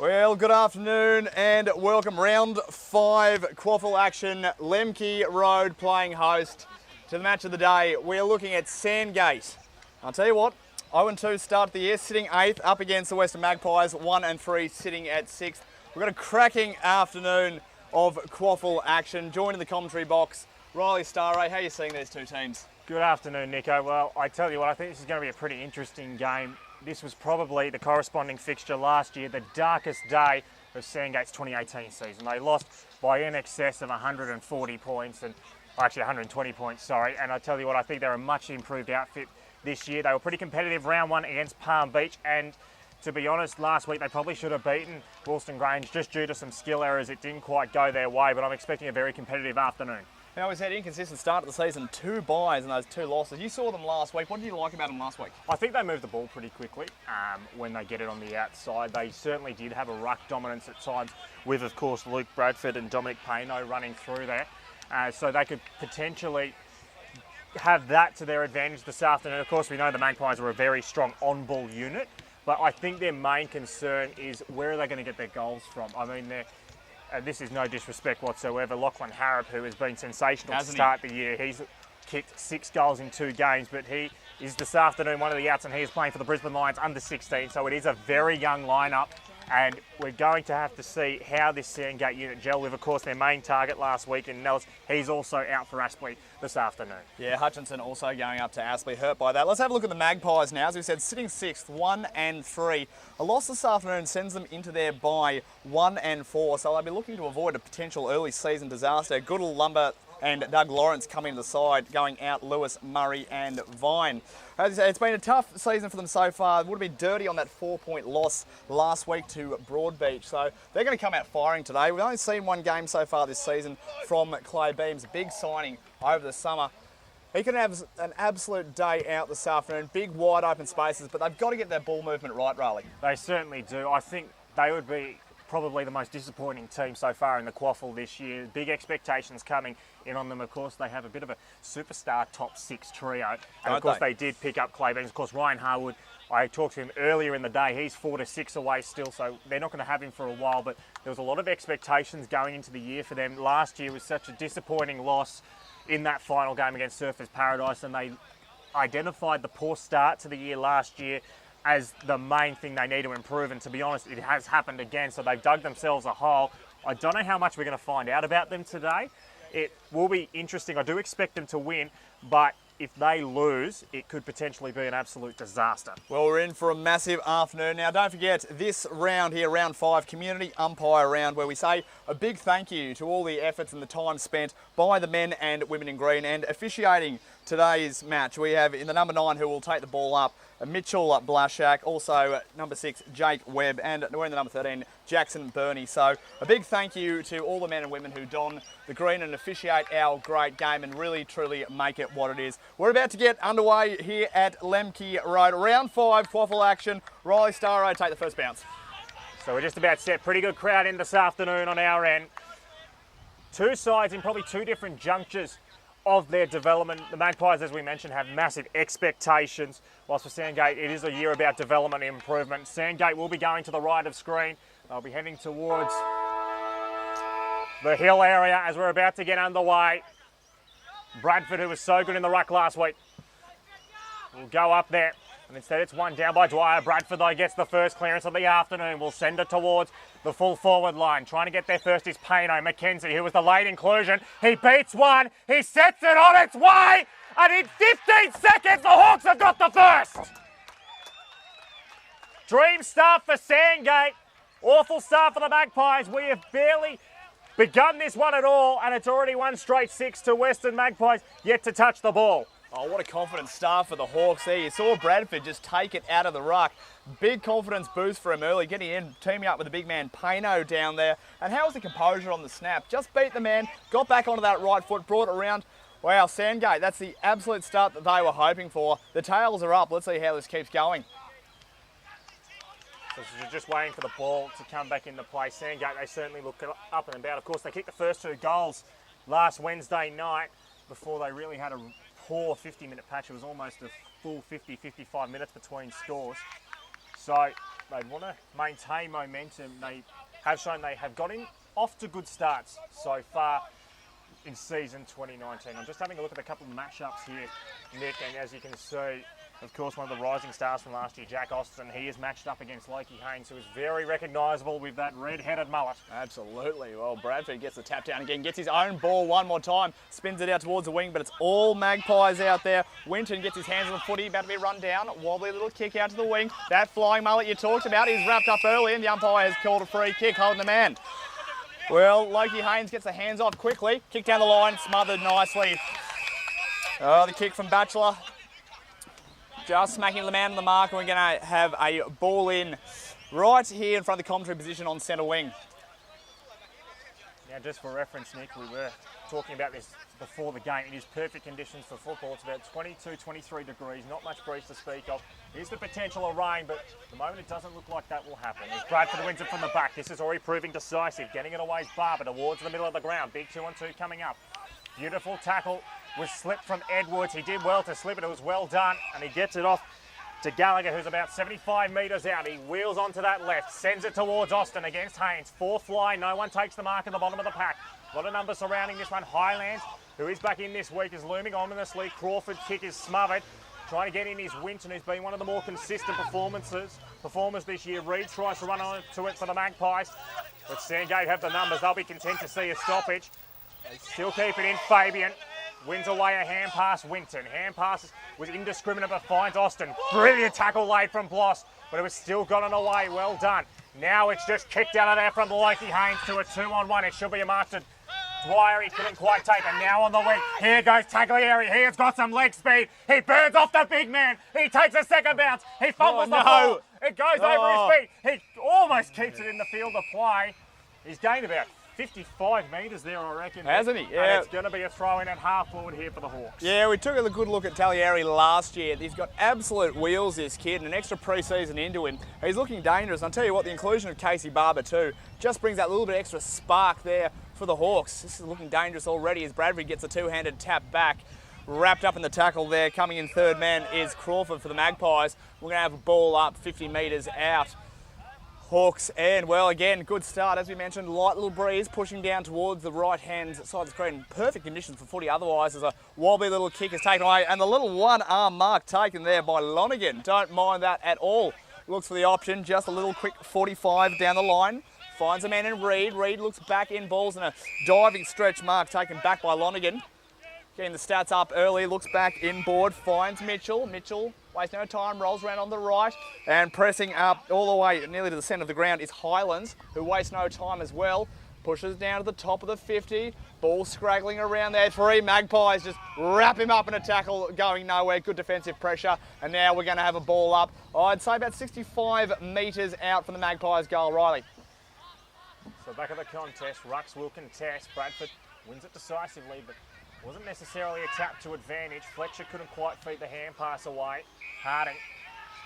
Well, good afternoon and welcome. Round 5 Quaffle action. Lemke Road playing host to the match of the day. We're looking at Sandgate. I'll tell you what, 0-2 start of the year, sitting 8th up against the Western Magpies, 1-3 sitting at 6th. We've got a cracking afternoon of Quaffle action. Joined in the commentary box, Riley Starray. How are you seeing these two teams? Good afternoon, Nico. Well, I tell you what, I think this is going to be a pretty interesting game. This was probably the corresponding fixture last year, the darkest day of Sandgate's 2018 season. They lost by in excess of 140 points, and actually 120 points, sorry. And I tell you what, I think they're a much improved outfit this year. They were pretty competitive round 1 against Palm Beach, and to be honest, last week they probably should have beaten Wollston Grange just due to some skill errors. It didn't quite go their way, but I'm expecting a very competitive afternoon. Now, he's had an inconsistent start to the season, 2 byes and those 2 losses. You saw them last week. What did you like about them last week? I think they moved the ball pretty quickly when they get it on the outside. They certainly did have a ruck dominance at times with, of course, Luke Bradford and Dominic Payno running through there. So they could potentially have that to their advantage this afternoon. Of course, we know the Magpies are a very strong on-ball unit, but I think their main concern is where are they going to get their goals from? I mean, this is no disrespect whatsoever. Lachlan Harrop, who has been sensational to start the year, he's kicked 6 goals in 2 games, but he is this afternoon one of the outs, and he is playing for the Brisbane Lions under 16, so it is a very young lineup, and we're going to have to see how this Sandgate unit gel with, of course, their main target last week in Nellis. He's also out for Aspley this afternoon. Yeah, Hutchinson also going up to Aspley, hurt by that. Let's have a look at the Magpies now. As we said, sitting 6th, 1-3. A loss this afternoon sends them into their bye 1-4, so they'll be looking to avoid a potential early season disaster. Goodall, Lumber and Doug Lawrence coming to the side, going out Lewis, Murray and Vine. As I say, it's been a tough season for them so far. It would have been dirty on that 4-point loss last week to Broadbeach. So they're going to come out firing today. We've only seen 1 game so far this season from Clay Beams. Big signing over the summer. He can have an absolute day out this afternoon. Big, wide open spaces, but they've got to get their ball movement right, Riley. They certainly do. I think they would be probably the most disappointing team so far in the Quaffle this year. Big expectations coming in on them. Of course, they have a bit of a superstar top 6 trio. And of course, they did pick up Clay Beams. Of course, Ryan Harwood, I talked to him earlier in the day. He's 4 to 6 away still, so they're not going to have him for a while. But there was a lot of expectations going into the year for them. Last year was such a disappointing loss in that final game against Surfers Paradise, and they identified the poor start to the year last year as the main thing they need to improve, and to be honest, it has happened again, so they've dug themselves a hole. I don't know how much we're going to find out about them today. It will be interesting. I do expect them to win, but if they lose, it could potentially be an absolute disaster. Well, we're in for a massive afternoon. Now, don't forget, this round here, round 5, community umpire round, where we say a big thank you to all the efforts and the time spent by the men and women in green. And officiating today's match, we have in the number 9 who will take the ball up, Mitchell Blashak, also number 6, Jake Webb, and we're in the number 13, Jackson Burney. So a big thank you to all the men and women who don the green and officiate our great game and really, truly make it what it is. We're about to get underway here at Lemke Road. Round 5, Quaffle action. Riley Starray, take the first bounce. So we're just about set. Pretty good crowd in this afternoon on our end. 2 sides in probably 2 different junctures of their development. The Magpies, as we mentioned, have massive expectations, whilst for Sandgate it is a year about development and improvement. Sandgate will be going to the right of screen. They'll be heading towards the hill area as we're about to get underway. Bradford, who was so good in the ruck last week, will go up there. And instead it's one down by Dwyer. Bradford, though, gets the first clearance of the afternoon. Will send it towards the full forward line. Trying to get there first is Payno. McKenzie, who was the late inclusion. He beats one. He sets it on its way. And in 15 seconds, the Hawks have got the first. Dream start for Sandgate. Awful start for the Magpies. We have barely begun this one at all, and it's already 1 straight 6 to Western Magpies, yet to touch the ball. Oh, what a confident start for the Hawks there. You saw Bradford just take it out of the ruck. Big confidence boost for him early, getting in, teaming up with the big man Payno down there. And how was the composure on the snap? Just beat the man, got back onto that right foot, brought it around. Wow, Sandgate, that's the absolute start that they were hoping for. The tails are up. Let's see how this keeps going. So you're just waiting for the ball to come back into play. Sandgate, they certainly look up and about. Of course, they kicked the first 2 goals last Wednesday night before they really had a poor 50-minute patch. It was almost a full 50, 55 minutes between scores. So they want to maintain momentum. They have shown they have gotten off to good starts so far in season 2019. I'm just having a look at a couple of matchups here, Nick, and as you can see, of course, one of the rising stars from last year, Jack Austin, he is matched up against Loki Haynes, who is very recognisable with that red-headed mullet. Absolutely. Well, Bradford gets the tap down again, gets his own ball one more time, spins it out towards the wing, but it's all Magpies out there. Winton gets his hands on the footy, about to be run down. Wobbly little kick out to the wing. That flying mullet you talked about is wrapped up early, and the umpire has called a free kick, holding the man. Well, Loki Haynes gets the hands off quickly. Kick down the line, smothered nicely. Oh, the kick from Batchelor. Just smacking the man on the mark, and we're going to have a ball in right here in front of the commentary position on centre wing. Now, just for reference, Nick, we were talking about this before the game. It is perfect conditions for football. It's about 22, 23 degrees, not much breeze to speak of. Here's the potential of rain, but at the moment it doesn't look like that will happen. As Bradford wins it from the back, this is already proving decisive. Getting it away is Barber towards the middle of the ground. Big 2-on-2 coming up. Beautiful tackle was slipped from Edwards. He did well to slip it. It was well done, and he gets it off to Gallagher, who's about 75 metres out. He wheels onto that left, sends it towards Austin against Haynes. Fourth line, no one takes the mark at the bottom of the pack. A lot of numbers surrounding this one. Highlands, who is back in this week, is looming ominously. Crawford kick is smothered. Trying to get in his Winton, who's been one of the more consistent performers this year. Reed tries to run on to it for the Magpies, but Sandgate have the numbers. They'll be content to see a stoppage. They still keep it in. Fabian wins away a hand pass. Winton. Hand pass was indiscriminate but finds Austin. Brilliant tackle laid from Bloss, but it was still gotten away. Well done. Now it's just kicked out of there from Loki Haynes to a 2-on-1. It should be a mark to Dwyer. He couldn't quite take it. Now on the wing. Here goes Taglieri. He has got some leg speed. He burns off the big man. He takes a second bounce. He fumbles the ball. It goes over his feet. He almost keeps it in the field of play. He's gained about 55 metres there, I reckon. Hasn't he? Yeah. And it's going to be a throw in at half forward here for the Hawks. Yeah, we took a good look at Taglieri last year. He's got absolute wheels, this kid, and an extra pre-season into him. He's looking dangerous. I'll tell you what, the inclusion of Casey Barber too just brings that little bit extra spark there for the Hawks. This is looking dangerous already as Bradford gets a two-handed tap back. Wrapped up in the tackle there, coming in third man is Crawford for the Magpies. We're going to have a ball up 50 metres out. Hawks, and well, again, good start. As we mentioned, light little breeze pushing down towards the right-hand side of the screen. Perfect conditions for footy otherwise, as a wobbly little kick is taken away, and the little one-arm mark taken there by Lonergan. Don't mind that at all. Looks for the option, just a little quick 45 down the line. Finds a man in Reed. Reed looks back in balls, and a diving stretch mark taken back by Lonergan. Getting the stats up early, looks back inboard, finds Mitchell. Mitchell wastes no time, rolls around on the right, and pressing up all the way nearly to the centre of the ground is Highlands, who wastes no time as well. Pushes down to the top of the 50, ball scraggling around there. Three Magpies just wrap him up in a tackle, going nowhere. Good defensive pressure, and now we're going to have a ball up. I'd say about 65 metres out from the Magpies goal, Riley. So back at the contest, Rux will contest. Bradford wins it decisively, but wasn't necessarily a tap to advantage. Fletcher couldn't quite feed the hand pass away. Harding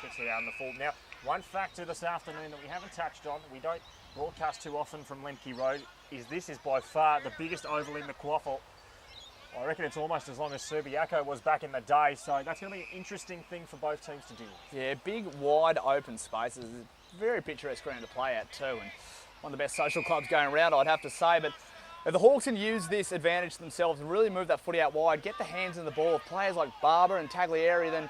kicks it out in the full. Now, one factor this afternoon that we haven't touched on, we don't broadcast too often from Lemke Road, is this is by far the biggest oval in the Quaffle. I reckon it's almost as long as Subiaco was back in the day, so that's going to be an interesting thing for both teams to deal with. Yeah, big, wide open spaces. Very picturesque ground to play at too, and one of the best social clubs going around, I'd have to say. But if the Hawks can use this advantage to themselves and really move that footy out wide, get the hands in the ball of players like Barber and Taglieri, then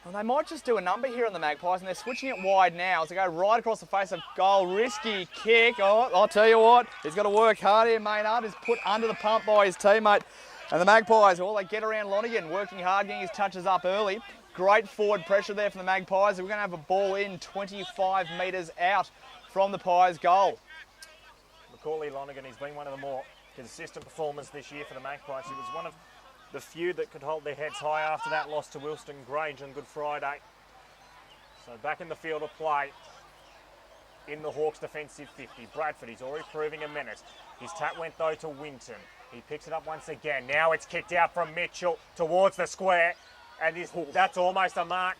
well, they might just do a number here on the Magpies, and they're switching it wide now as they go right across the face of goal. Risky kick. Oh, I'll tell you what, he's got to work hard here. Maynard is put under the pump by his teammate. And the Magpies, well, they get around Lonergan, working hard, getting his touches up early. Great forward pressure there from the Magpies. We're going to have a ball in 25 metres out from the Pies goal. Macaulay Lonergan, he's been one of the more consistent performers this year for the Magpies. He was one of the few that could hold their heads high after that loss to Wilston Grange on Good Friday. So back in the field of play in the Hawks defensive 50. Bradford, he's already proving a menace. His tap went though to Winton. He picks it up once again. Now it's kicked out from Mitchell towards the square, and that's almost a mark.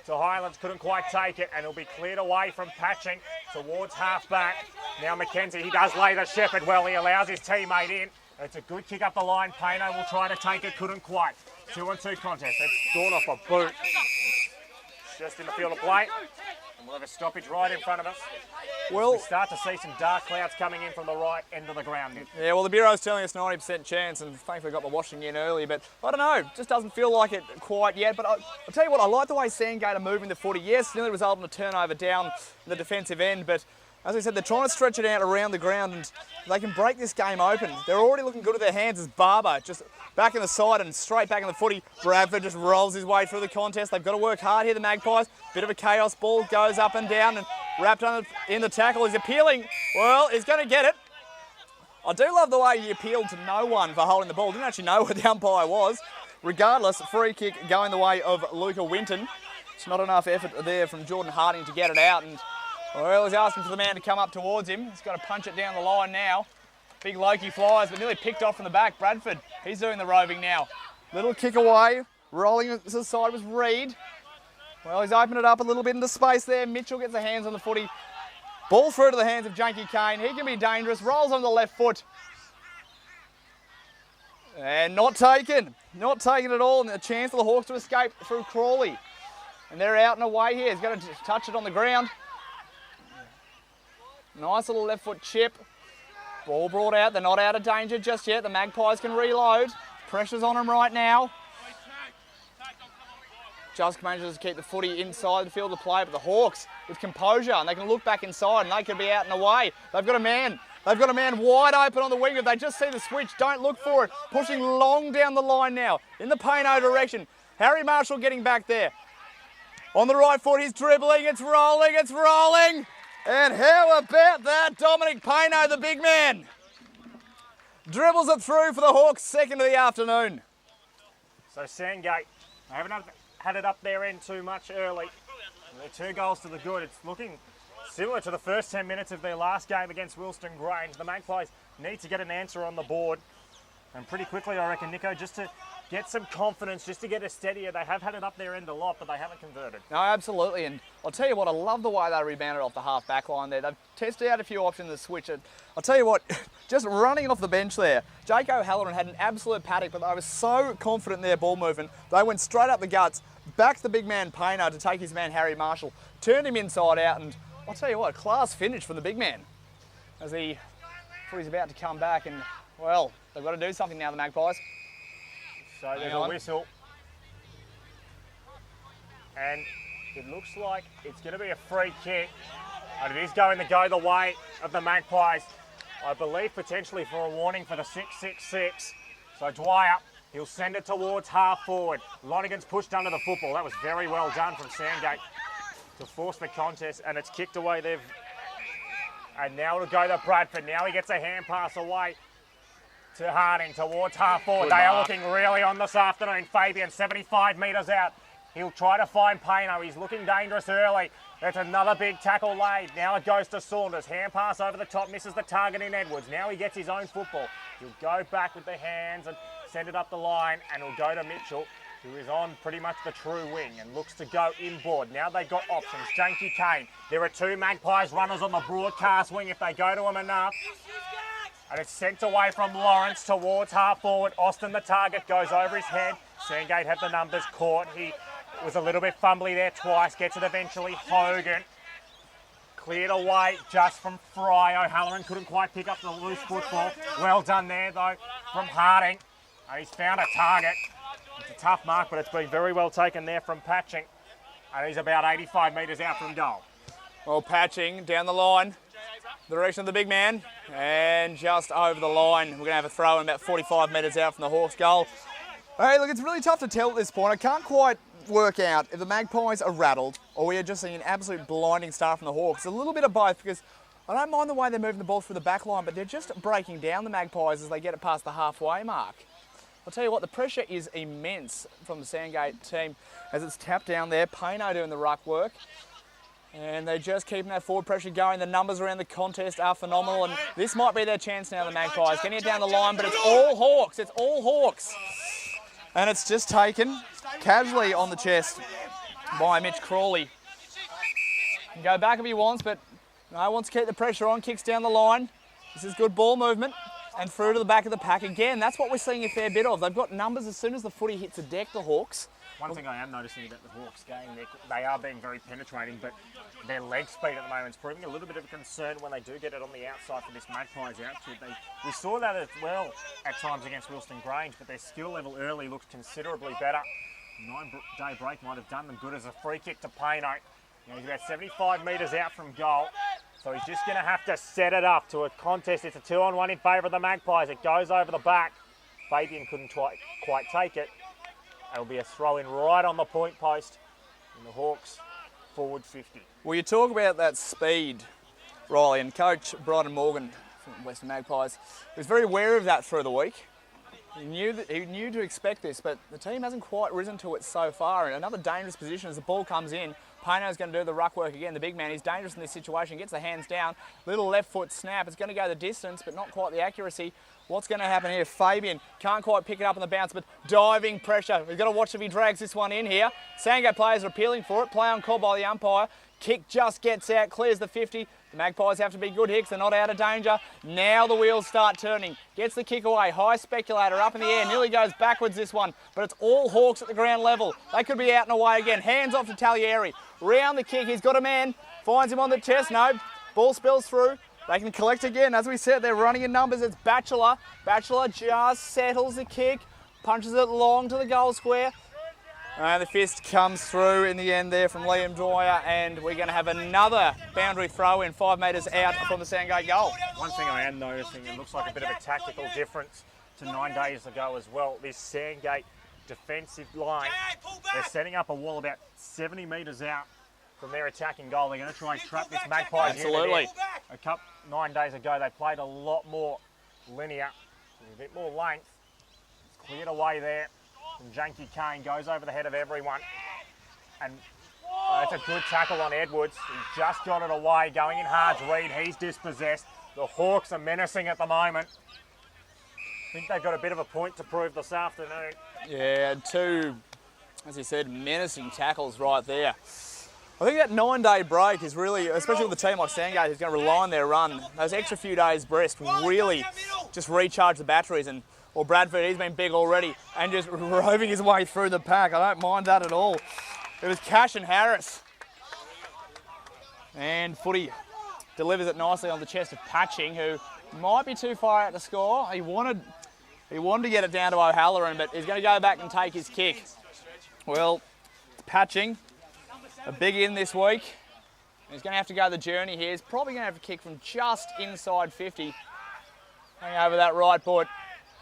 So Highlands couldn't quite take it, and it'll be cleared away from Patching towards half-back. Now McKenzie, he does lay the shepherd well. He allows his teammate in. It's a good kick up the line. Payno will try to take it, couldn't quite. 2-on-2 contest. It's gone off a boot. It's just in the field of play. And we'll have a stoppage right in front of us. Well, We start to see some dark clouds coming in from the right end of the ground. yeah, well, the Bureau's telling us 90% chance, and thankfully got my washing in early, but I don't know, just doesn't feel like it quite yet. But I'll tell you what, I like the way Sandgate are moving the footy. Yes, nearly resulted in a turnover down the defensive end, but as I said, they're trying to stretch it out around the ground, and they can break this game open. They're already looking good with their hands as Barber just back in the side and straight back in the footy. Bradford just rolls his way through the contest. They've got to work hard here, the Magpies. Bit of a chaos ball, goes up and down and wrapped in the tackle. He's appealing. Well, he's going to get it. I do love the way he appealed to no one for holding the ball. Didn't actually know where the umpire was. Regardless, free kick going the way of Luca Winton. It's not enough effort there from Jordan Harding to get it out, and well, he's asking for the man to come up towards him. He's got to punch it down the line now. Big Loki flies, but nearly picked off from the back. Bradford, he's doing the roving now. Little kick away, rolling to the side was Reed. Well, he's opened it up a little bit into space there. Mitchell gets the hands on the footy. Ball through to the hands of Janky Kane. He can be dangerous, rolls on the left foot. And not taken at all. And a chance for the Hawks to escape through Crawley. And they're out and away here. He's going to touch it on the ground. Nice little left foot chip. Ball brought out. They're not out of danger just yet. The Magpies can reload. Pressure's on them right now. Just manages to keep the footy inside the field of play, but the Hawks with composure, and they can look back inside and they can be out and away. They've got a man. They've got a man wide open on the wing. If they just see the switch, don't look for it. Pushing long down the line now in the Payno direction. Harry Marshall getting back there. On the right foot, he's dribbling. It's rolling. It's rolling. And how about that? Dominic Payno, the big man. Dribbles it through for the Hawks, second of the afternoon. So Sandgate, they haven't had it up their end too much early. They're 2 goals to the good. It's looking similar to the first 10 minutes of their last game against Wilston Grange. The Magpies need to get an answer on the board. And pretty quickly, I reckon, Nico, just to get some confidence, just to get a steadier. They have had it up their end a lot, but they haven't converted. No, absolutely. And I'll tell you what, I love the way they rebounded off the half back line there. They've tested out a few options to switch it. I'll tell you what, just running off the bench there, Jake O'Halloran had an absolute paddock, but they were so confident in their ball movement. They went straight up the guts, backed the big man Payno to take his man Harry Marshall, turned him inside out, and I'll tell you what, class finish from the big man. As he thought he's about to come back, and well, they've got to do something now, the Magpies. So there's a whistle. And it looks like it's going to be a free kick. And it is going to go the way of the Magpies. I believe potentially for a warning for the 666. So Dwyer, he'll send it towards half forward. Lonigan's pushed under the football. That was very well done from Sandgate to force the contest. And it's kicked away there. And now it'll go to Bradford. Now he gets a hand pass away to Harding towards half forward. They are looking really on this afternoon. Fabian, 75 metres out. He'll try to find Payno. He's looking dangerous early. That's another big tackle laid. Now it goes to Saunders. Hand pass over the top, misses the target in Edwards. Now he gets his own football. He'll go back with the hands and send it up the line, and he'll go to Mitchell, who is on pretty much the true wing and looks to go inboard. Now they've got options. Janky Kane. There are 2 Magpies runners on the broadcast wing if they go to him enough. And it's sent away from Lawrence towards half forward. Austin, the target, goes over his head. Sandgate had the numbers caught. He was a little bit fumbly there twice. Gets it eventually. Hogan cleared away just from Fry. O'Halloran couldn't quite pick up the loose football. Well done there, though, from Harding. And he's found a target. It's a tough mark, but it's been very well taken there from Patching. And he's about 85 metres out from goal. Well, Patching down the line. The direction of the big man, and just over the line. We're going to have a throw in about 45 metres out from the Hawks' goal. Hey, look, it's really tough to tell at this point. I can't quite work out if the Magpies are rattled or we are just seeing an absolute blinding start from the Hawks. A little bit of both, because I don't mind the way they're moving the ball through the back line, but they're just breaking down the Magpies as they get it past the halfway mark. I'll tell you what, the pressure is immense from the Sandgate team as it's tapped down there. Payno doing the ruck work. And they're just keeping that forward pressure going. The numbers around the contest are phenomenal, and this might be their chance now, the Magpies. Getting it down the line, but it's all Hawks. It's all Hawks. And it's just taken casually on the chest by Mitch Crawley. Can go back if he wants, but no, wants to keep the pressure on. Kicks down the line. This is good ball movement. and through to the back of the pack again. That's what we're seeing a fair bit of. They've got numbers as soon as the footy hits the deck, the Hawks. One thing I am noticing about the Hawks game, they are being very penetrating, but their leg speed at the moment is proving a little bit of a concern when they do get it on the outside for this Magpies outfit. We saw that as well at times against Wilston Grange, but their skill level early looks considerably better. 9-day break might have done them good as a free kick to Payno. He's about 75 metres out from goal, so he's just going to have to set it up to a contest. It's a 2-on-1 in favour of the Magpies. It goes over the back. Fabian couldn't quite take it. It'll be a throw in right on the point post, and the Hawks forward 50. Well, you talk about that speed, Riley, and Coach Bryden Morgan from Western Magpies was very aware of that through the week. He knew to expect this, but the team hasn't quite risen to it so far. And another dangerous position as the ball comes in. Payno's going to do the ruck work again. The big man, he's dangerous in this situation. Gets the hands down. Little left foot snap. It's going to go the distance, but not quite the accuracy. What's going to happen here? Fabian can't quite pick it up on the bounce, but diving pressure. We've got to watch if he drags this one in here. Sandgate players are appealing for it. Play on call by the umpire. Kick just gets out, clears the 50. The Magpies have to be good hicks. They're not out of danger. Now the wheels start turning. Gets the kick away. High speculator up in the air. Nearly goes backwards this one, but it's all Hawks at the ground level. They could be out and away again. Hands off to Talieri. Round the kick. He's got a man. Finds him on the chest. No. Ball spills through. They can collect again. As we said, they're running in numbers. It's Batchelor. Batchelor just settles the kick. Punches it long to the goal square. And the fist comes through in the end there from Liam Dwyer, and we're going to have another boundary throw in 5 metres out from the Sandgate goal. One thing I am noticing, it looks like a bit of a tactical difference to 9 days ago as well. This Sandgate defensive line, they're setting up a wall about 70 metres out from their attacking goal. They're going to try and trap this Magpies. Absolutely. 9 days ago, they played a lot more linear, a bit more length. It's cleared away there. And Janky Kane goes over the head of everyone. And it's a good tackle on Edwards. He just got it away, going in hard read. He's dispossessed. The Hawks are menacing at the moment. I think they've got a bit of a point to prove this afternoon. Yeah, 2, as you said, menacing tackles right there. I think that 9-day break is really, especially with a team like Sandgate, who's going to rely on their run, those extra few days rest really just recharge the batteries. And Bradford, he's been big already and just roving his way through the pack. I don't mind that at all. It was Cash and Harris. And Footy delivers it nicely on the chest of Patching, who might be too far out to score. He wanted to get it down to O'Halloran, but he's going to go back and take his kick. Well, Patching, a big in this week. He's going to have to go the journey here. He's probably going to have to kick from just inside 50. Hang over that right boot.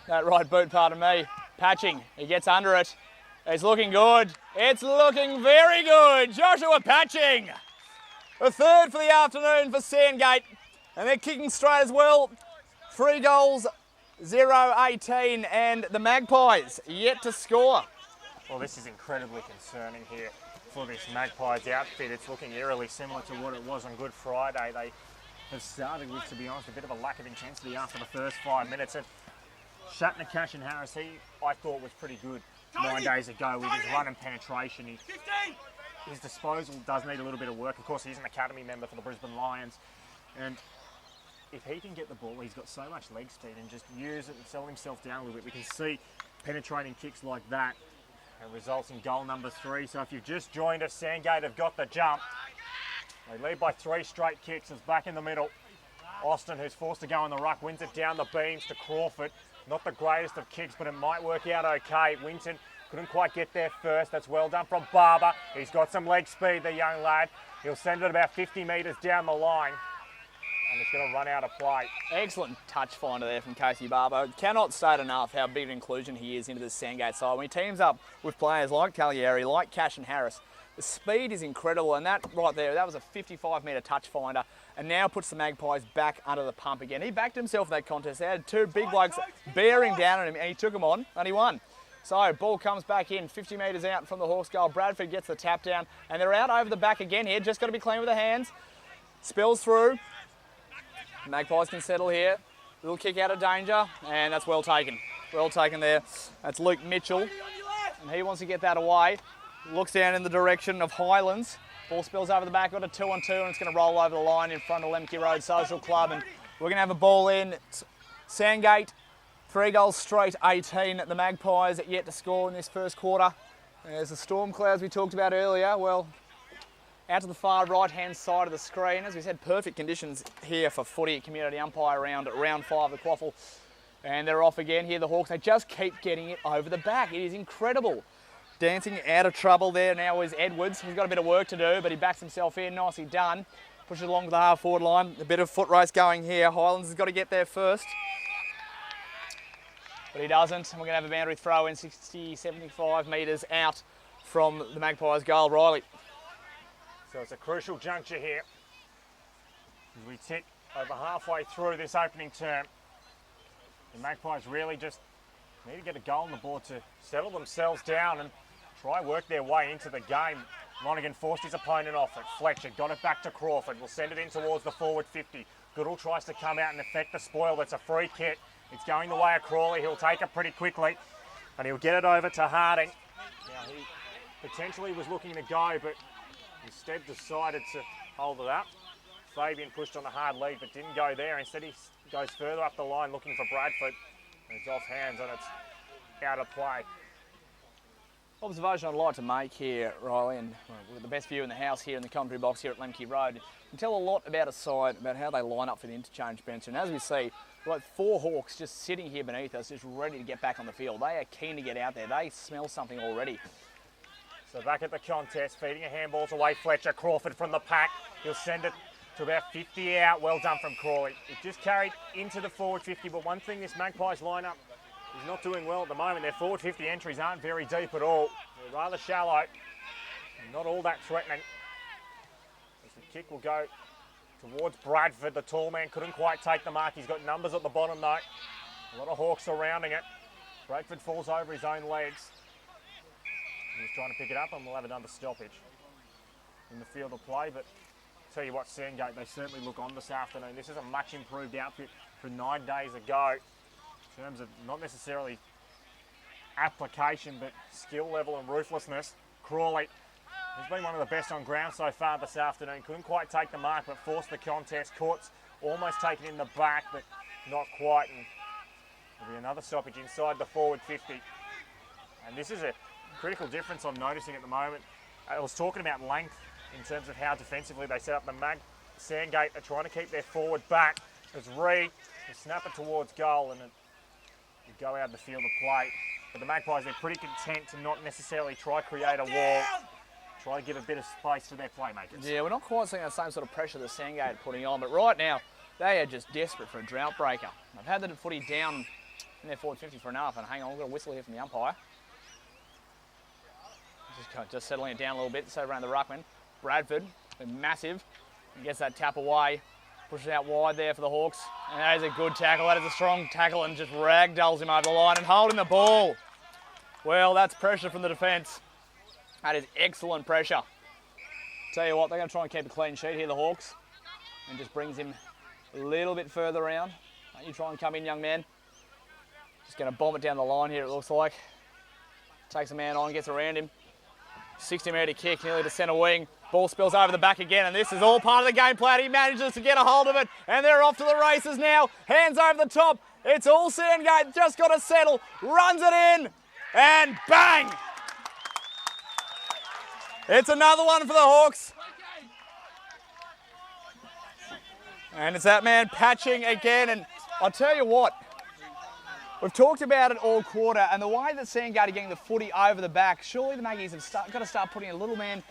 That right boot, pardon me. Patching, he gets under it. It's looking good. It's looking very good. Joshua Patching. A third for the afternoon for Sandgate. And they're kicking straight as well. 3 goals, 0-18. And the Magpies yet to score. Well, this is incredibly concerning here for this Magpies outfit. It's looking eerily similar to what it was on Good Friday. They have started with, to be honest, a bit of a lack of intensity after the first 5 minutes. And Shatner, Cash and Harris, I thought was pretty good 9 days ago with his run and penetration. His disposal does need a little bit of work. Of course, he's an academy member for the Brisbane Lions. And if he can get the ball, he's got so much leg speed and just use it and sell himself down a little bit. We can see penetrating kicks like that and results in goal number 3. So if you've just joined us, Sandgate have got the jump. They lead by 3 straight kicks. It's back in the middle. Austin, who's forced to go on the ruck, wins it down the beams to Crawford. Not the greatest of kicks, but it might work out okay. Winton couldn't quite get there first. That's well done from Barber. He's got some leg speed, the young lad. He'll send it about 50 metres down the line. And it's going to run out of play. Excellent touch finder there from Casey Barber. Cannot state enough how big an inclusion he is into the Sandgate side. When he teams up with players like Cagliari, like Cash and Harris, the speed is incredible, and that right there, that was a 55-metre touch finder, and now puts the Magpies back under the pump again. He backed himself in that contest. They had 2 big blokes bearing down on him, and he took them on, and he won. So, ball comes back in, 50 metres out from the Hawks goal. Bradford gets the tap down, and they're out over the back again here. Just got to be clean with the hands. Spills through. Magpies can settle here. Little kick out of danger, and that's well taken. Well taken there. That's Luke Mitchell, and he wants to get that away. Looks down in the direction of Highlands. Ball spills over the back, got a 2-on-2, and it's going to roll over the line in front of Lemke Road Social Club. And we're going to have a ball in. Sandgate, 3 goals straight, 18. The Magpies yet to score in this first quarter. There's the storm clouds we talked about earlier. Well, out to the far right-hand side of the screen. As we said, perfect conditions here for footy community umpire round 5 of the Quaffle. And they're off again here, the Hawks. They just keep getting it over the back. It is incredible. Dancing out of trouble there now is Edwards. He's got a bit of work to do, but he backs himself in. Nicely done. Pushes along to the half-forward line. A bit of foot race going here. Highlands has got to get there first. But he doesn't. And we're going to have a boundary throw in 60, 75 metres out from the Magpies goal. Riley. So it's a crucial juncture here. As we sit over halfway through this opening term, the Magpies really just need to get a goal on the board to settle themselves down and try work their way into the game. Lonergan forced his opponent off it. Fletcher got it back to Crawford. Will send it in towards the forward 50. Goodall tries to come out and affect the spoil. That's a free kick. It's going the way of Crawley. He'll take it pretty quickly and he'll get it over to Harding. Now he potentially was looking to go, but instead decided to hold it up. Fabian pushed on a hard lead but didn't go there. Instead he goes further up the line looking for Bradford. It's off hands and it's out of play. Observation I'd like to make here, Riley, and we've got the best view in the house here in the commentary box here at Lemke Road. You can tell a lot about a side, about how they line up for the interchange bench. And as we see, we've got 4 Hawks just sitting here beneath us, just ready to get back on the field. They are keen to get out there. They smell something already. So back at the contest, feeding a handballs away, Fletcher. Crawford from the pack. He'll send it to about 50 out. Well done from Crawley. It just carried into the forward 50, but one thing this Magpies lineup is not doing well at the moment. Their forward 50 entries aren't very deep at all. They're rather shallow and not all that threatening. As the kick will go towards Bradford. The tall man couldn't quite take the mark. He's got numbers at the bottom though. A lot of Hawks surrounding it. Bradford falls over his own legs. He's trying to pick it up and we'll have another stoppage in the field of play. But tell you what, Sandgate, they certainly look on this afternoon. This is a much improved outfit from 9 days ago in terms of not necessarily application, but skill level and ruthlessness. Crawley, he's been one of the best on ground so far this afternoon. Couldn't quite take the mark, but forced the contest. Court's almost taken in the back, but not quite. And there'll be another stoppage inside the forward 50. And this is a critical difference I'm noticing at the moment. I was talking about length in terms of how defensively they set up. The Sandgate are trying to keep their forward back. As Reed will snap it towards goal and it will go out of the field of play. But the Magpies, they're pretty content to not necessarily try to create a wall, try to give a bit of space for their playmakers. Yeah, we're not quite seeing the same sort of pressure that Sandgate are putting on, but right now they are just desperate for a drought breaker. They've had the footy down in their forward 50 for enough, and hang on, we've got a whistle here from the umpire. Just settling it down a little bit, so around the ruckman. Bradford, massive, and gets that tap away, pushes out wide there for the Hawks, and that is a good tackle. That is a strong tackle and just ragdolls him over the line and holding the ball. Well, that's pressure from the defence. That is excellent pressure. Tell you what, they're going to try and keep a clean sheet here, the Hawks, and just brings him a little bit further around. Don't you try and come in, young man. Just going to bomb it down the line here, it looks like. Takes a man on, gets around him. 60-metre kick, nearly to centre wing. Ball spills over the back again, and this is all part of the game plan. He manages to get a hold of it, and they're off to the races now. Hands over the top. It's all Sandgate, just got to settle. Runs it in, and bang! It's another one for the Hawks. And it's that man patching again, and I'll tell you what, we've talked about it all quarter, and the way that Sandgate are getting the footy over the back, surely the Magpies have got to start putting a little man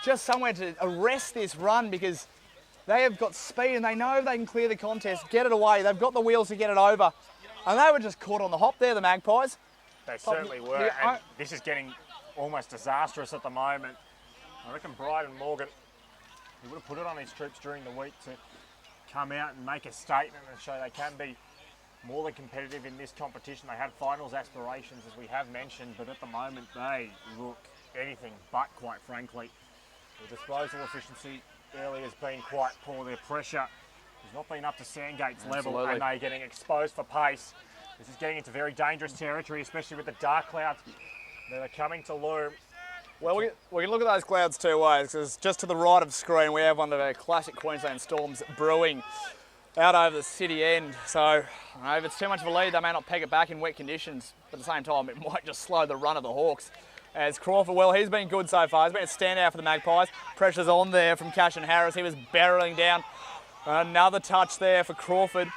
just somewhere to arrest this run, because they have got speed and they know they can clear the contest, get it away. They've got the wheels to get it over. And they were just caught on the hop there, the Magpies. They certainly were, and this is getting almost disastrous at the moment. I reckon Bryden Morgan, he would have put it on his troops during the week to come out and make a statement and show they can be more than competitive in this competition. They had finals aspirations, as we have mentioned, but at the moment they look anything but, quite frankly. The disposal efficiency early has been quite poor. Their pressure has not been up to Sandgate's level, and they're getting exposed for pace. This is getting into very dangerous territory, especially with the dark clouds that are coming to loom. Well, we can look at those clouds two ways, because just to the right of screen we have one of our classic Queensland storms brewing. out over the city end. So, I don't know, if it's too much of a lead, they may not peg it back in wet conditions. But at the same time, it might just slow the run of the Hawks. As Crawford, well, he's been good so far. He's been a standout for the Magpies. Pressure's on there from Cashin Harris. He was barreling down. Another touch there for Crawford.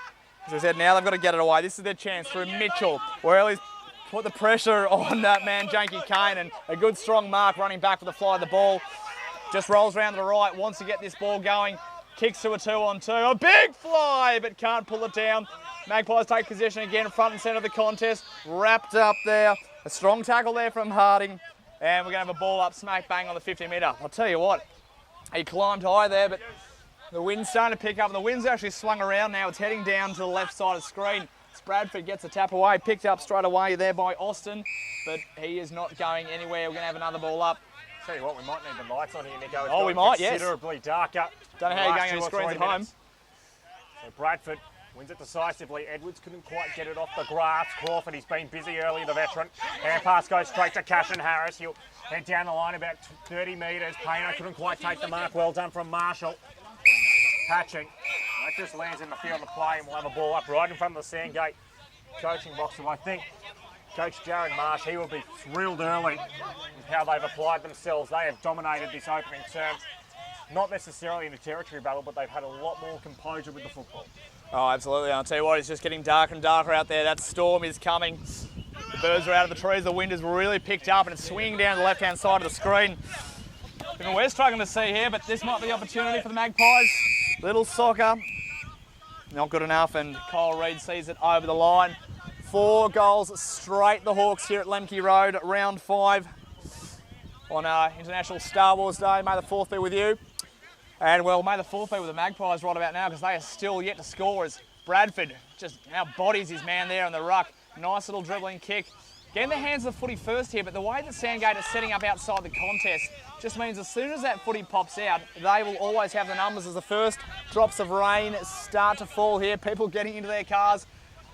As I said, now they've got to get it away. This is their chance through Mitchell. Well, he's put the pressure on that man, Janky Kane, and a good strong mark running back for the fly of the ball. Just rolls around to the right, wants to get this ball going. Kicks to a 2-on-2. A big fly, but can't pull it down. Magpies take possession again, front and centre of the contest. Wrapped up there. A strong tackle there from Harding. And we're going to have a ball up smack bang on the 50 metre. I'll tell you what, he climbed high there, but the wind's starting to pick up. And the wind's actually swung around now. It's heading down to the left side of the screen. Bradford gets a tap away, picked up straight away there by Austin, but he is not going anywhere. We're going to have another ball up. Tell you what, we might need the lights on here, Nico. Oh, we might, yes. Considerably darker. Don't know how you're going on screens at home. So Bradford wins it decisively. Edwards couldn't quite get it off the grass. Crawford, he's been busy early, the veteran. Hand pass goes straight to Cashin Harris. He'll head down the line about 30 metres. Payno couldn't quite take the mark. Well done from Marshall. Patching. That just lands in the field of play, and we'll have a ball up right in front of the Sandgate coaching box. So I think Coach Jared Marsh, he will be thrilled early with how they've applied themselves. They have dominated this opening term. Not necessarily in the territory battle, but they've had a lot more composure with the football. Oh, absolutely. I'll tell you what, it's just getting darker and darker out there. That storm is coming. The birds are out of the trees. The wind has really picked up and it's swinging down the left-hand side of the screen. Even we're struggling to see here, but this might be the opportunity for the Magpies. Little soccer. Not good enough, and Kyle Reid sees it over the line. 4 goals straight, the Hawks here at Lemke Road, round 5 on International Star Wars Day. May the 4th be with you. And well, may the 4th be with the Magpies right about now, because they are still yet to score as Bradford just now bodies his man there in the ruck. Nice little dribbling kick. Getting their hands of the footy first here, but the way that Sandgate is setting up outside the contest just means as soon as that footy pops out, they will always have the numbers as the first drops of rain start to fall here. People getting into their cars.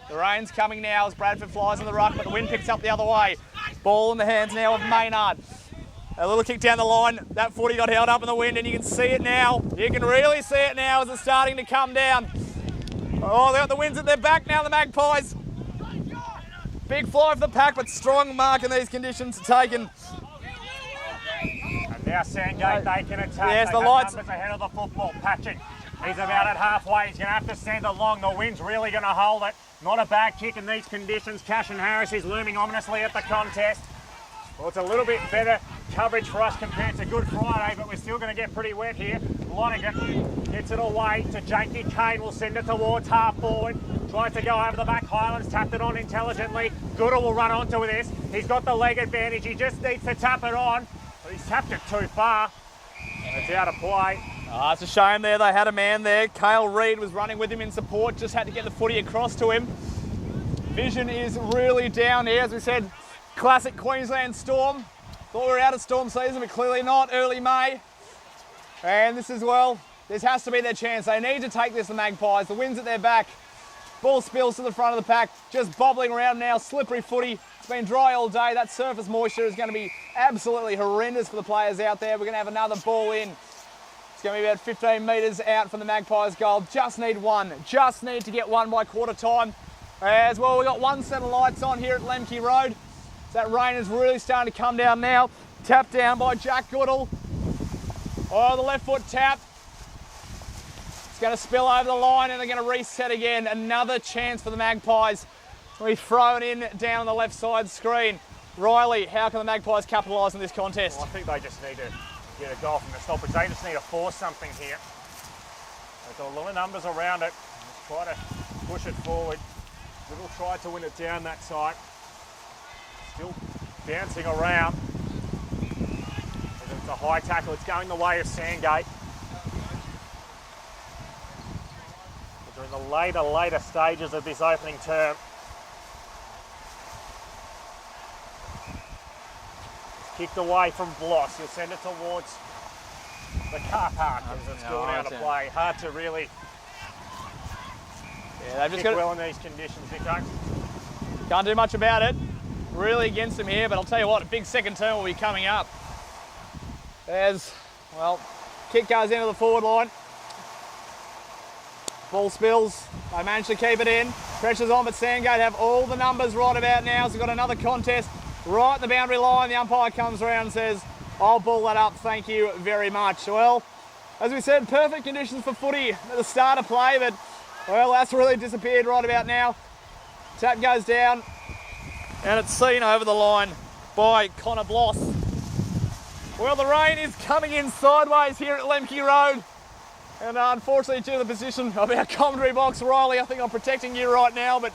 The rain's coming now as Bradford flies in the ruck, but the wind picks up the other way. Ball in the hands now of Maynard. A little kick down the line. That footy got held up in the wind, and you can see it now. You can really see it now as it's starting to come down. Oh, they've got the winds at their back now, the Magpies. Big fly for the pack, but strong mark in these conditions taken. And now Sandgate, they can attack. Yes, they the have lights. numbers ahead of the football. Patching. He's about at halfway. He's going to have to send it long. The wind's really going to hold it. Not a bad kick in these conditions. Cashin Harris is looming ominously at the contest. Well, it's a little bit better coverage for us compared to Good Friday, but we're still going to get pretty wet here. Lonergan gets it away to Janky Kane. Will send it towards half forward. Tries to go over the back. Highlands tapped it on intelligently. Goodall will run onto this. He's got the leg advantage. He just needs to tap it on. But he's tapped it too far. And it's out of play. Oh, it's a shame there. They had a man there. Kyle Reid was running with him in support. Just had to get the footy across to him. Vision is really down here. As we said, classic Queensland storm. Thought we were out of storm season, but clearly not. Early May. And this as well, this has to be their chance. They need to take this, the Magpies. The wind's at their back. Ball spills to the front of the pack. Just bobbling around now. Slippery footy. It's been dry all day. That surface moisture is going to be absolutely horrendous for the players out there. We're going to have another ball in. It's going to be about 15 metres out from the Magpies' goal. Just need one. Just need to get one by quarter time. As well, we've got one set of lights on here at Lemke Road. That rain is really starting to come down now. Tapped down by Jack Goodall. Oh, the left foot tap. It's going to spill over the line and they're going to reset again. Another chance for the Magpies. We throw it in down on the left side screen. Riley, how can the Magpies capitalise on this contest? Well, I think they just need to get a goal from the stoppage. They just need to force something here. There's a lot of numbers around it. Just try to push it forward. Little try to win it down that side. Still bouncing around. It's a high tackle. It's going the way of Sandgate. We're in the later stages of this opening term. Kicked away from Bloss. He'll send it towards the car park as it's going out of play. Hard to really they've just got well in these conditions, Nico. Can't do much about it. Really against them here, but I'll tell you what, a big second turn will be coming up. There's, well, kick goes into the forward line. Ball spills. They manage to keep it in. Pressure's on, but Sandgate have all the numbers right about now. So we've got another contest right at the boundary line. The umpire comes around and says, I'll ball that up, thank you very much. Well, as we said, perfect conditions for footy at the start of play, but, well, that's really disappeared right about now. Tap goes down, and it's seen over the line by Connor Bloss. Well, the rain is coming in sideways here at Lemke Road. And unfortunately, due to the position of our commentary box, Riley, I think I'm protecting you right now, but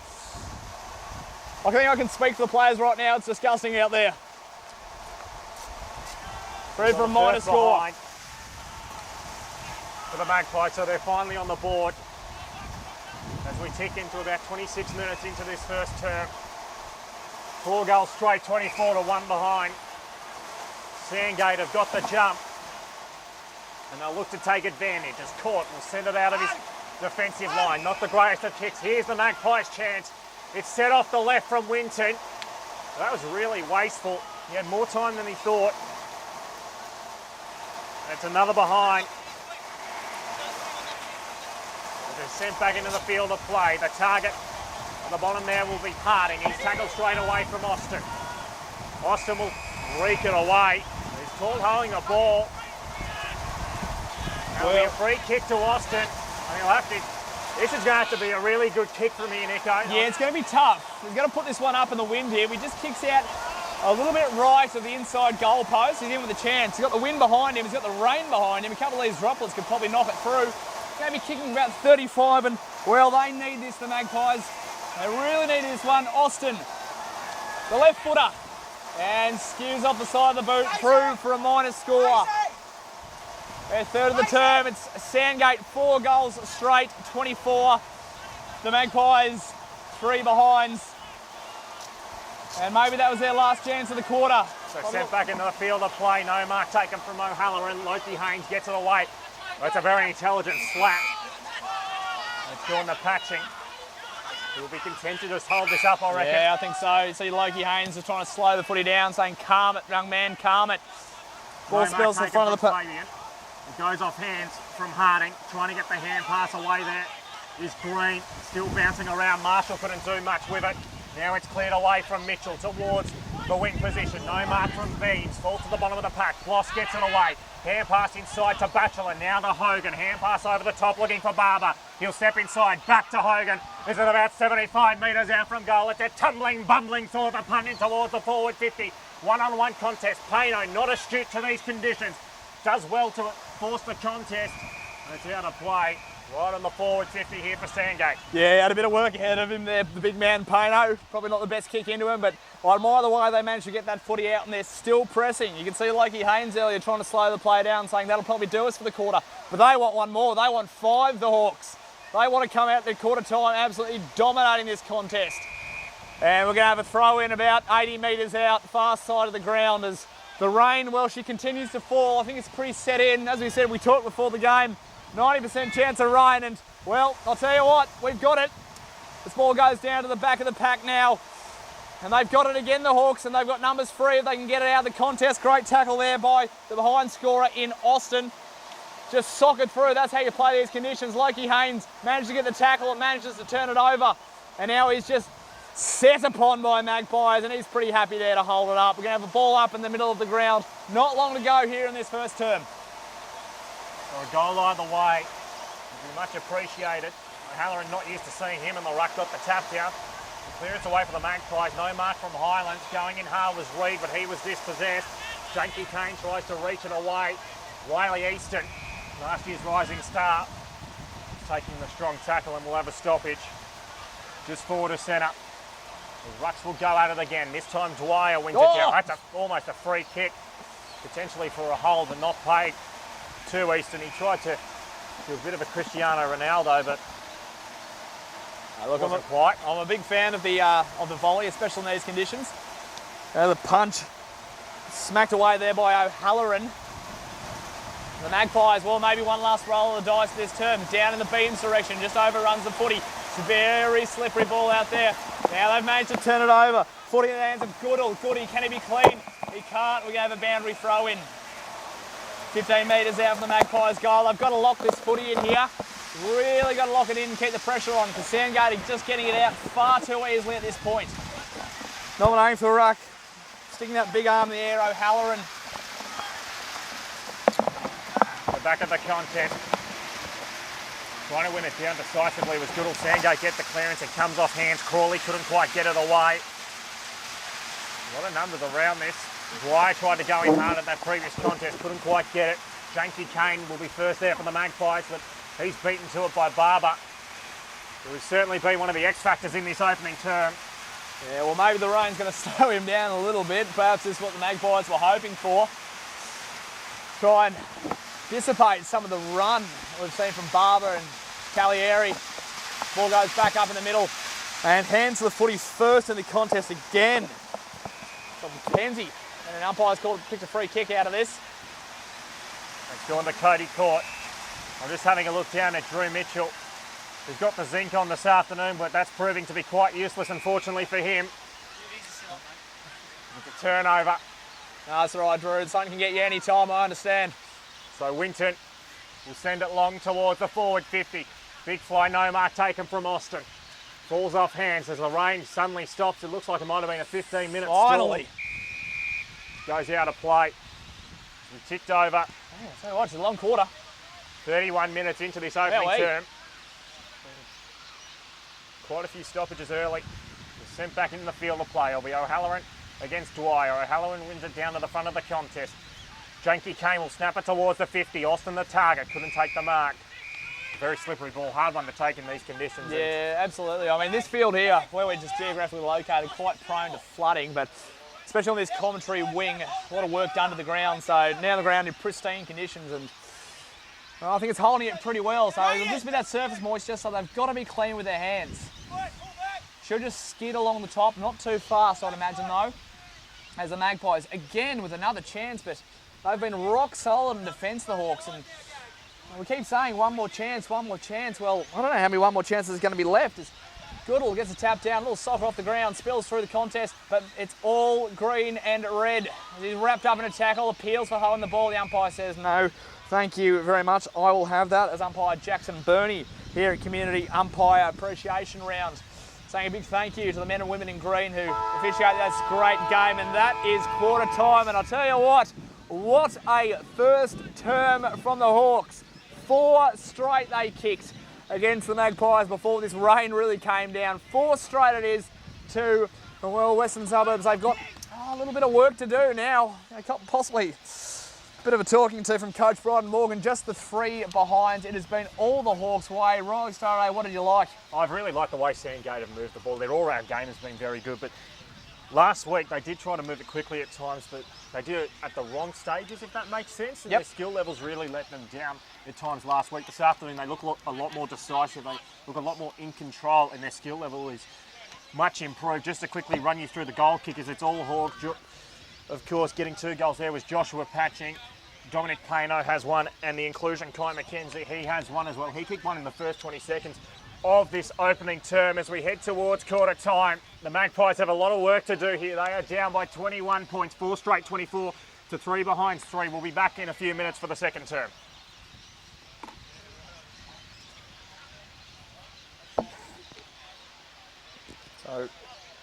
I think I can speak for the players right now. It's disgusting out there. Ready for a minor score. For the Magpies, so they're finally on the board. As we tick into about 26 minutes into this first term. 4 goals straight, 24 to 1 behind. Sandgate have got the jump. And they'll look to take advantage as Court will send it out of his defensive line. Not the greatest of kicks. Here's the Magpies' chance. It's set off the left from Winton. That was really wasteful. He had more time than he thought. That's another behind. They're sent back into the field of play. The target on the bottom there will be Harding. He's tackled straight away from Austin. Austin will rake it away. He's caught holding the ball. That'll be a free kick to Austin. And he'll have to. This is going to have to be a really good kick from here, Nico. Yeah, it's going to be tough. He's going to put this one up in the wind here. He just kicks out a little bit right of the inside goal post. He's in with a chance. He's got the wind behind him. He's got the rain behind him. A couple of these droplets could probably knock it through. He's going to be kicking about 35, and, well, they need this, the Magpies. They really need this one. Austin, the left footer, and skews off the side of the boot through for a minor score. Their third of the term. It's Sandgate, 4 goals straight, 24. The Magpies, 3 behinds. And maybe that was their last chance of the quarter. So sent back into the field of play. No mark taken from O'Halloran. Loki Haynes gets it away. That's a very intelligent slap. It's doing the patching. He'll be content to just hold this up, I reckon. Yeah, I think so. You see Loki Haynes is trying to slow the footy down, saying, calm it, young man, calm it. Ball spills in front of the pit. It goes off hands from Harding, trying to get the hand pass away there. Is Green still bouncing around. Marshall couldn't do much with it. Now it's cleared away from Mitchell towards the wing position. No mark from Beans. Falls to the bottom of the pack. Bloss gets it away. Hand pass inside to Batchelor. Now to Hogan. Hand pass over the top looking for Barber. He'll step inside. Back to Hogan. Is it about 75 metres out from goal? It's a tumbling, bumbling sort of punt in towards the forward 50. One-on-one contest. Payno not astute to these conditions. Does well to force the contest. It's out of play. Right on the forward 50 here for Sandgate. Yeah, had a bit of work ahead of him there, the big man Payno. Probably not the best kick into him, but I admire the way they managed to get that footy out and they're still pressing. You can see Loki Haynes earlier trying to slow the play down, saying that'll probably do us for the quarter. But they want one more. They want 5, the Hawks. They want to come out at quarter time absolutely dominating this contest. And we're going to have a throw in about 80 metres out, far side of the ground as the rain, well, she continues to fall. I think it's pretty set in. As we said, we talked before the game, 90% chance of rain, and, well, I'll tell you what, we've got it. This ball goes down to the back of the pack now, and they've got it again, the Hawks, and they've got numbers free if they can get it out of the contest. Great tackle there by the behind scorer in Austin. Just sock it through. That's how you play these conditions. Loki Haynes managed to get the tackle and manages to turn it over, and now he's just set upon by Magpies, and he's pretty happy there to hold it up. We're going to have a ball up in the middle of the ground. Not long to go here in this first term. So a goal either way would be much appreciated. O'Halloran not used to seeing him in the ruck, got the tap down. Clearance away for the Magpies. No mark from Highlands. Going in hard was Reid, but he was dispossessed. Janky Kane tries to reach it away. Riley Easton, last year's rising star, taking the strong tackle, and we'll have a stoppage just forward to centre. The Rucks will go at it again. This time Dwyer wins it down. That's almost a free kick, potentially for a hold, but not paid to Easton. He tried to do a bit of a Cristiano Ronaldo, but look, wasn't quite. I'm a big fan of the volley, especially in these conditions. The punch smacked away there by O'Halloran. The Magpies, well, maybe one last roll of the dice this term. Down in the Beams direction, just overruns the footy. It's a very slippery ball out there. Now they've managed to turn it over. Footy in the hands of Goodall. Goody, can he be clean? He can't. We have a boundary throw in. 15 metres out from the Magpies goal. They've got to lock this footy in here. Really got to lock it in and keep the pressure on because Sandgate is just getting it out far too easily at this point. Nominating for the ruck. Sticking that big arm in the air, O'Halloran. The back of the contest. Trying to win it down decisively was Goodall. Sandgate get the clearance. It comes off hands. Crawley couldn't quite get it away. A lot of numbers around this. Dwyer tried to go in hard at that previous contest. Couldn't quite get it. Janky Kane will be first there for the Magpies, but he's beaten to it by Barber, who has certainly been one of the X factors in this opening term. Yeah, well, maybe the rain's going to slow him down a little bit. Perhaps this is what the Magpies were hoping for. Try and dissipate some of the run we've seen from Barber and Calieri. Ball goes back up in the middle and hands the footy first in the contest again from Kenzie. And an umpire's picked a free kick out of this. It's gone to Cody Court. I'm just having a look down at Drew Mitchell. He's got the zinc on this afternoon, but that's proving to be quite useless, unfortunately, for him. With the turnover. No, that's all right, Drew. Something can get you any time, I understand. So Winton will send it long towards the forward 50. Big fly, no mark taken from Austin. Falls off hands as the rain suddenly stops. It looks like it might have been a 15-minute Finally. Storm. Goes out of play. We ticked over. Yeah, tell you what, it's a long quarter. 31 minutes into this opening term. Quite a few stoppages early. We're sent back into the field of play. It'll be O'Halloran against Dwyer. O'Halloran wins it down to the front of the contest. Janky Kane will snap it towards the 50. Austin the target, couldn't take the mark. Very slippery ball, hard one to take in these conditions. Yeah, absolutely. I mean, this field here, where we're just geographically located, quite prone to flooding, but especially on this commentary wing, a lot of work done to the ground. So now the ground in pristine conditions, and well, I think it's holding it pretty well. So it'll just be that surface moisture, so they've got to be clean with their hands. Should just skid along the top, not too fast, I'd imagine, though, as the Magpies, again, with another chance, but they've been rock solid in defence, the Hawks, and we keep saying one more chance, one more chance. Well, I don't know how many one more chances is going to be left. As Goodall gets a tap down, a little soccer off the ground, spills through the contest, but it's all green and red. He's wrapped up in a tackle, appeals for holding the ball. The umpire says, no, thank you very much. I will have that, as umpire Jackson Burney here at Community Umpire Appreciation Round, saying a big thank you to the men and women in green who officiate this great game. And that is quarter time. And I'll tell you what a first term from the Hawks. 4 straight they kicked against the Magpies before this rain really came down. 4 straight it is to the Western Suburbs. They've got a little bit of work to do now. Possibly a bit of a talking to from Coach Bryden Morgan. Just the 3 behind. It has been all the Hawks' way. Riley Starray, what did you like? I've really liked the way Sandgate have moved the ball. Their all-round game has been very good, but last week they did try to move it quickly at times, but they did it at the wrong stages, if that makes sense. And their skill levels really let them down at times last week. This afternoon they look a lot more decisive. They look a lot more in control, and their skill level is much improved. Just to quickly run you through the goal kickers, it's all Hawks. Of course, getting 2 goals there was Joshua Patching. Dominic Payno has one, and the inclusion, Kai McKenzie, he has one as well. He kicked one in the first 20 seconds of this opening term. As we head towards quarter time, the Magpies have a lot of work to do here. They are down by 21 points, 4 straight 24 to 3 behind 3. We'll be back in a few minutes for the second term. So